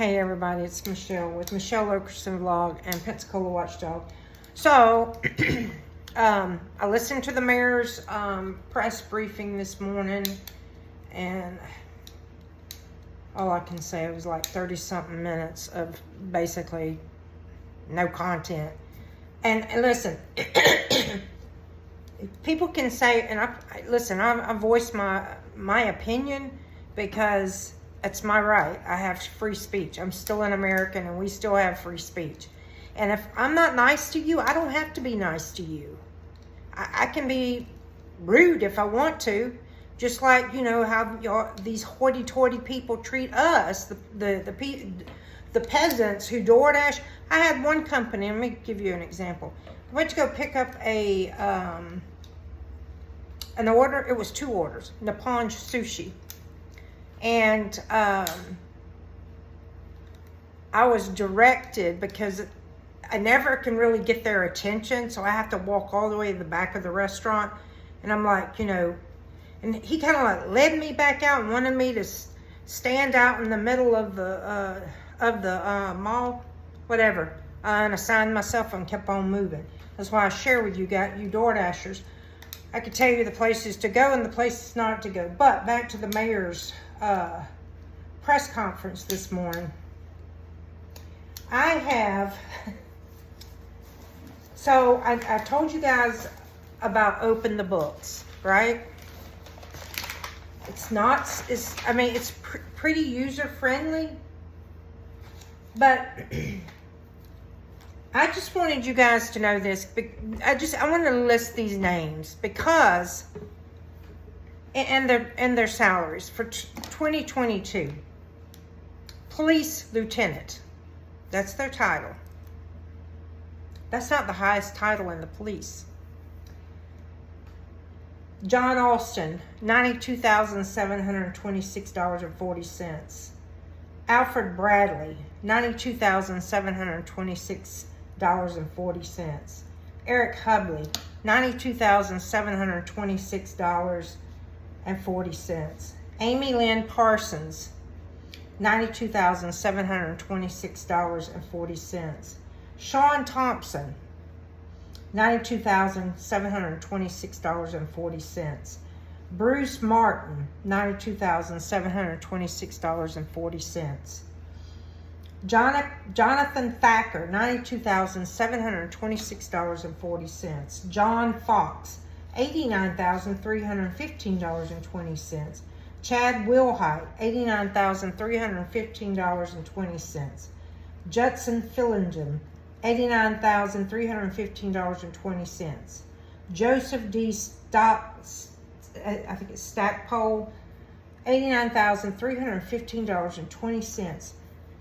Hey everybody, it's Michelle with Michelle Okerson Vlog and Pensacola Watchdog. So, I listened to the mayor's press briefing this morning, and all I can say, it was like 30-something minutes of basically no content. And listen, people can say, and I voice my opinion because it's my right. I have free speech. I'm still an American, and we still have free speech. And if I'm not nice to you, I don't have to be nice to you. I can be rude if I want to, just like, you know, how these hoity-toity people treat us, the peasants who DoorDash. I had one company, let me give you an example. I went to go pick up an order. It was 2 orders, Nippon sushi. And I was directed, because I never can really get their attention, so I have to walk all the way to the back of the restaurant. And I'm like, you know, and he kind of like led me back out and wanted me to stand out in the middle of the mall, whatever. And I signed myself and kept on moving. That's why I share with you guys, you DoorDashers. I could tell you the places to go and the places not to go. But back to the mayor's press conference this morning. I have, so I told you guys about open the books, right? It's not, it's pretty user friendly, but I just wanted you guys to know this. I want to list these names because, and their salaries for 2022. Police lieutenant, that's their title. That's not the highest title in the police. John Alston, $92,726.40. Alfred Bradley, $92,726.40. Eric Hubley, $92,726.40. Amy Lynn Parsons, $92,726.40. Sean Thompson, $92,726.40. Bruce Martin, $92,726.40. Jonathan Thacker, $92,726.40. John Fox, $89,315.20. Chad Wilhite, $89,315.20. Judson Fillingen, $89,315.20. Joseph D. Stackpole, $89,315.20.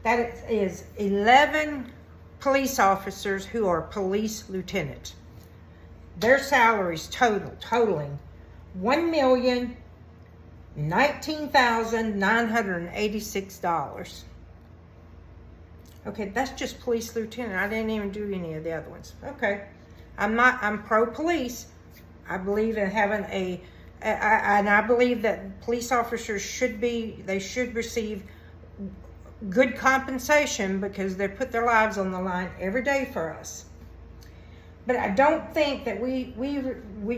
That is 11 police officers who are police lieutenant. Their salaries totaling $1,019,986. Okay, that's just police lieutenant. I didn't even do any of the other ones. Okay, I'm pro-police. I believe in having and I believe that police officers should receive good compensation because they put their lives on the line every day for us. But I don't think that we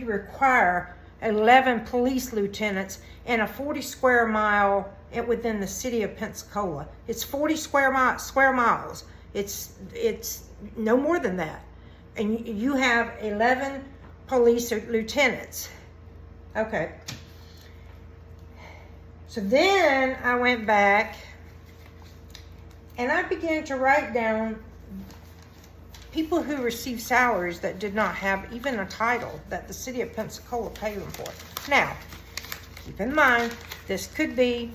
require 11 police lieutenants in a 40 square mile within the city of Pensacola. It's 40 square miles. It's no more than that. And you have 11 police lieutenants. Okay. So then I went back and I began to write down people who received salaries that did not have even a title that the city of Pensacola paid them for. Now, keep in mind, this could be,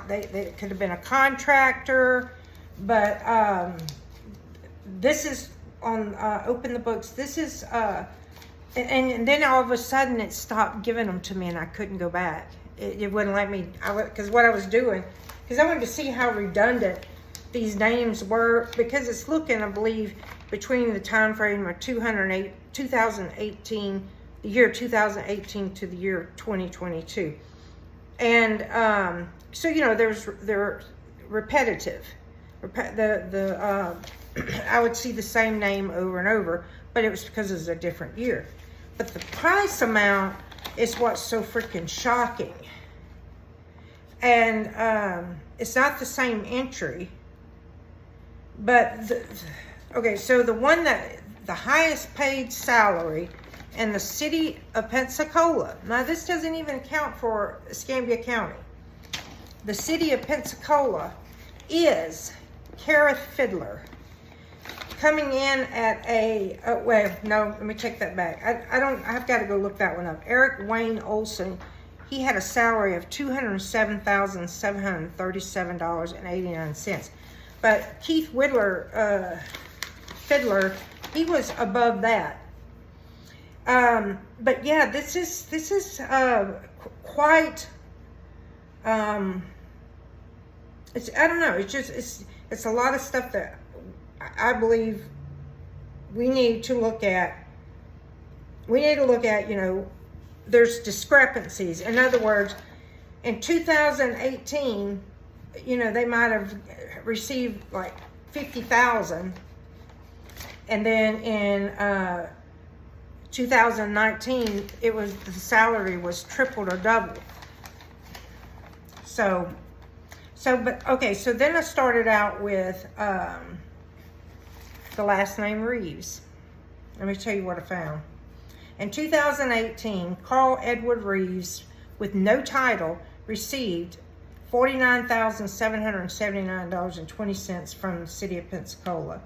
they could have been a contractor, but this is on Open the Books. This is, and then all of a sudden it stopped giving them to me and I couldn't go back. It wouldn't let me, because what I was doing, because I wanted to see how redundant these names were, because it's looking, I believe, between the time frame of 2018, the year 2018 to the year 2022. And so, you know, they're repetitive. I would see the same name over and over, but it was because it was a different year. But the price amount is what's so freaking shocking. And it's not the same entry, but okay, so the one that the highest paid salary in the city of Pensacola. Now this doesn't even count for Escambia County. The city of Pensacola is Kareth Fiddler, coming in at a, well, no, let me take that back. I've got to go look that one up. Eric Wayne Olson, he had a salary of $207,737.89. But Keith Fiddler, he was above that. But yeah, this is quite, it's, I don't know, it's a lot of stuff that I believe we need to look at. We need to look at, you know, there's discrepancies. In other words, in 2018, you know, they might have received like $50,000, and then in 2019, the salary was tripled or doubled. But okay, so then I started out with the last name Reeves. Let me tell you what I found. In 2018, Carl Edward Reeves, with no title, received $49,779.20 from the city of Pensacola.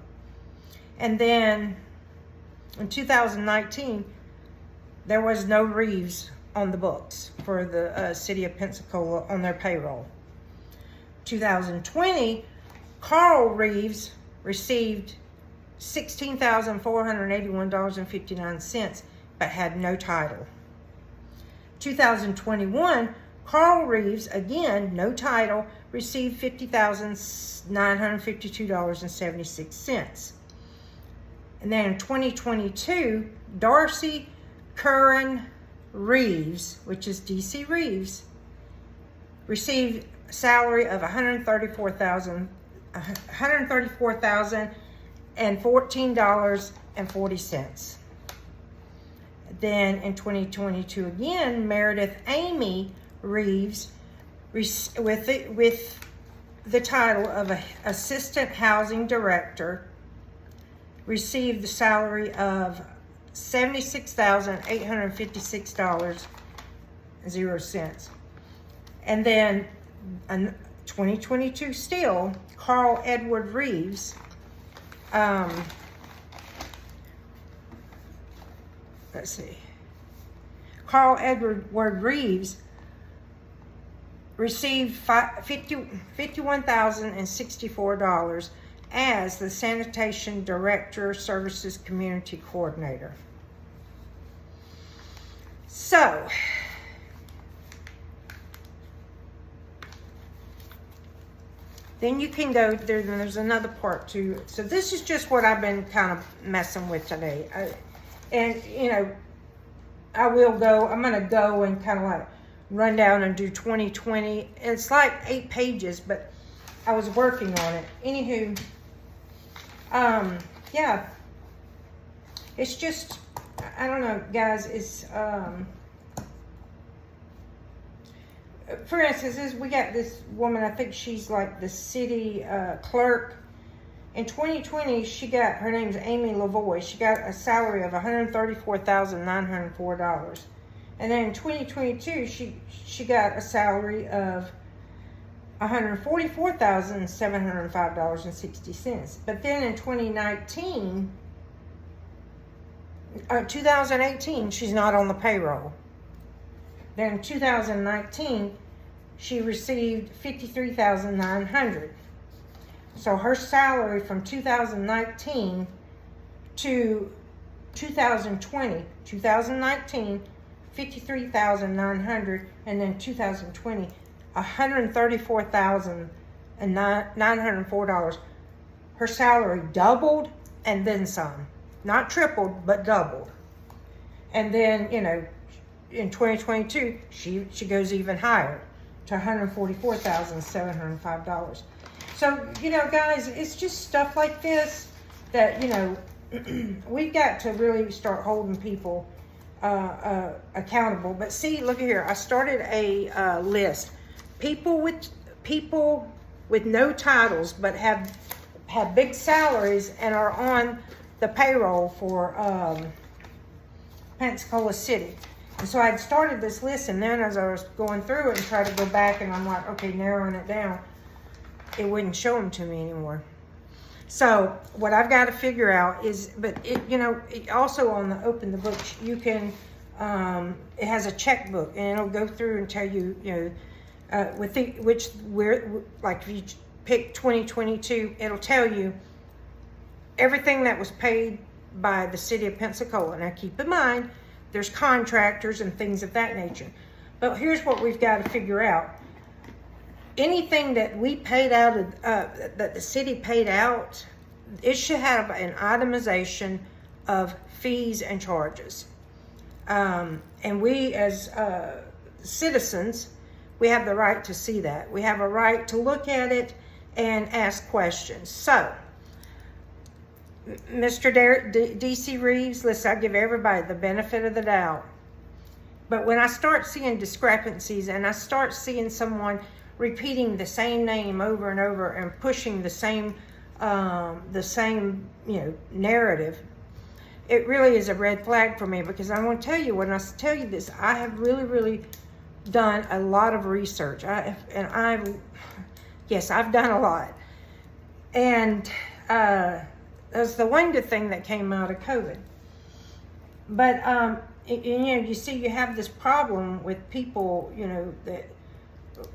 And then in 2019, there was no Reeves on the books for the city of Pensacola on their payroll. 2020, Carl Reeves received $16,481.59, but had no title. 2021, Carl Reeves, again, no title, received $50,952.76. And then in 2022, Darcy Curran Reeves, which is DC Reeves, received a salary of $134,014.40. Then in 2022 again, Meredith Amy Reeves, with the title of Assistant Housing Director, received the salary of $76,856.00. And then in 2022 still, Carl Edward Reeves, let's see, Carl Edward Reeves received $51,064 as the Sanitation Director Services Community Coordinator. So, then you can go there. There's another part to it. So this is just what I've been kind of messing with today. And you know, I'm going to go and kind of like run down and do 2020. It's like 8 pages, but I was working on it. Anywho, yeah, it's just, I don't know, guys, it's, for instance, we got this woman, I think she's like the city clerk. In 2020, her name's Amy Lavoie. She got a salary of $134,904. And then in 2022, she got a salary of $144,705.60. But then in 2018, she's not on the payroll. Then in 2019, she received $53,900. So her salary from 2019 to 2020, 2019, $53,900, and then 2020, $134,904. Her salary doubled and then some. Not tripled, but doubled. And then, you know, in 2022, she goes even higher to $144,705. So, guys, it's just stuff like this that, we've got to really start holding people accountable. But see, look here, I started a list. People with no titles but have big salaries and are on the payroll for Pensacola City. And so I'd started this list, and then as I was going through it and tried to go back, and I'm like, okay, narrowing it down, it wouldn't show them to me anymore. So what I've got to figure out is, but it like on the books, you can, it has a checkbook, and it'll go through and tell you, like if you pick 2022, it'll tell you everything that was paid by the city of Pensacola. Now keep in mind, there's contractors and things of that nature. But here's what we've got to figure out. Anything that we paid out, that the city paid out, it should have an itemization of fees and charges. And we as citizens, we have the right to see that. We have a right to look at it and ask questions. So, Mr. D.C. Reeves, listen, I give everybody the benefit of the doubt. But when I start seeing discrepancies and I start seeing someone repeating the same name over and over and pushing the same narrative, it really is a red flag for me, because I want to tell you, when I tell you this, I have really, really done a lot of research. I've done a lot. And that's the one good thing that came out of COVID. But, you see, you have this problem with people, that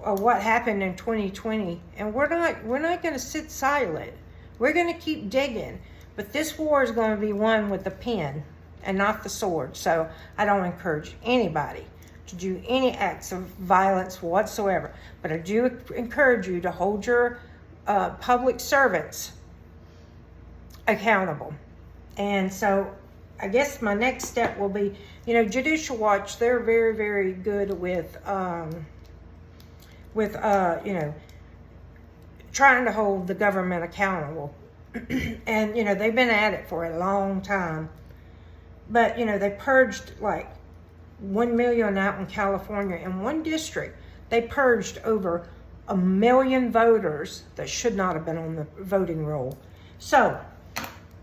what happened in 2020, and we're not going to sit silent. We're going to keep digging. But this war is going to be won with the pen and not the sword. So I don't encourage anybody to do any acts of violence whatsoever. But I do encourage you to hold your public servants accountable. And so I guess my next step will be, Judicial Watch, they're very, very good with trying to hold the government accountable. And, they've been at it for a long time. But, they purged like 1 million out in California. In one district, they purged over 1 million voters that should not have been on the voting roll. So,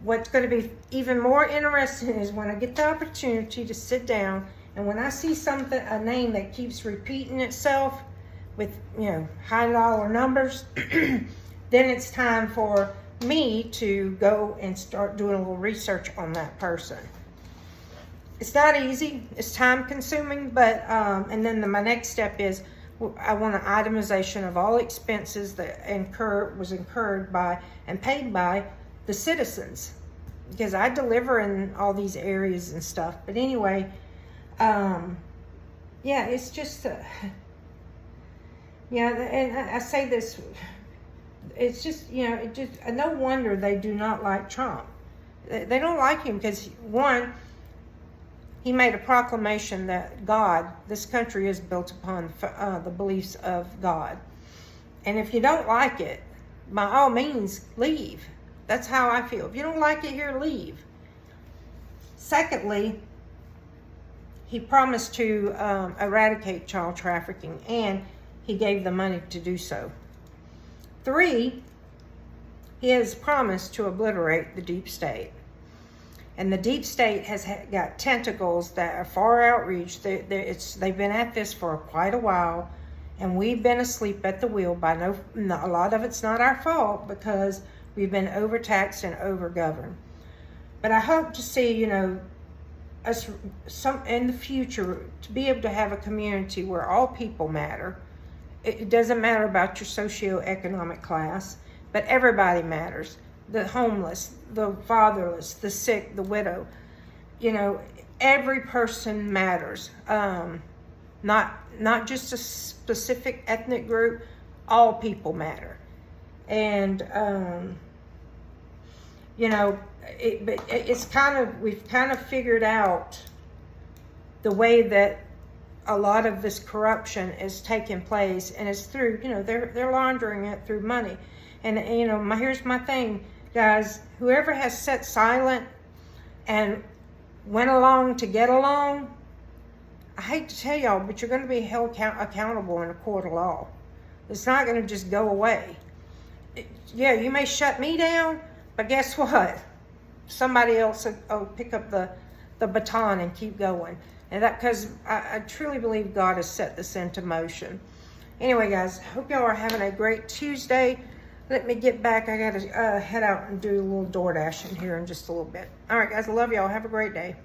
what's going to be even more interesting is when I get the opportunity to sit down, and when I see a name that keeps repeating itself with, high dollar numbers, then it's time for me to go and start doing a little research on that person. It's not easy, it's time consuming, but, and then my next step is, I want an itemization of all expenses that was incurred by and paid by the citizens, because I deliver in all these areas and stuff. But anyway, it's just, and I say this, it's just, no wonder they do not like Trump. They don't like him because, one, he made a proclamation that this country is built upon the beliefs of God. And if you don't like it, by all means, leave. That's how I feel. If you don't like it here, leave. Secondly, he promised to eradicate child trafficking, and he gave the money to do so. 3, he has promised to obliterate the deep state. And the deep state has got tentacles that are far outreach. They've been at this for quite a while, and we've been asleep at the wheel. A lot of it's not our fault, because we've been overtaxed and overgoverned. But I hope to see, us in the future, to be able to have a community where all people matter. It doesn't matter about your socioeconomic class, but everybody matters. The homeless, the fatherless, the sick, the widow. Every person matters. Not just a specific ethnic group. All people matter. And we've kind of figured out the way that a lot of this corruption is taking place, and it's through, they're laundering it through money. And you know, here's my thing, guys. Whoever has sat silent and went along to get along, I hate to tell y'all, but you're going to be held accountable in a court of law. It's not going to just go away. Yeah, you may shut me down, but guess what? Somebody else will pick up the baton and keep going. And that, because I truly believe God has set this into motion. Anyway, guys, hope y'all are having a great Tuesday. Let me get back. I got to head out and do a little door dashing here in just a little bit. All right, guys, I love y'all. Have a great day.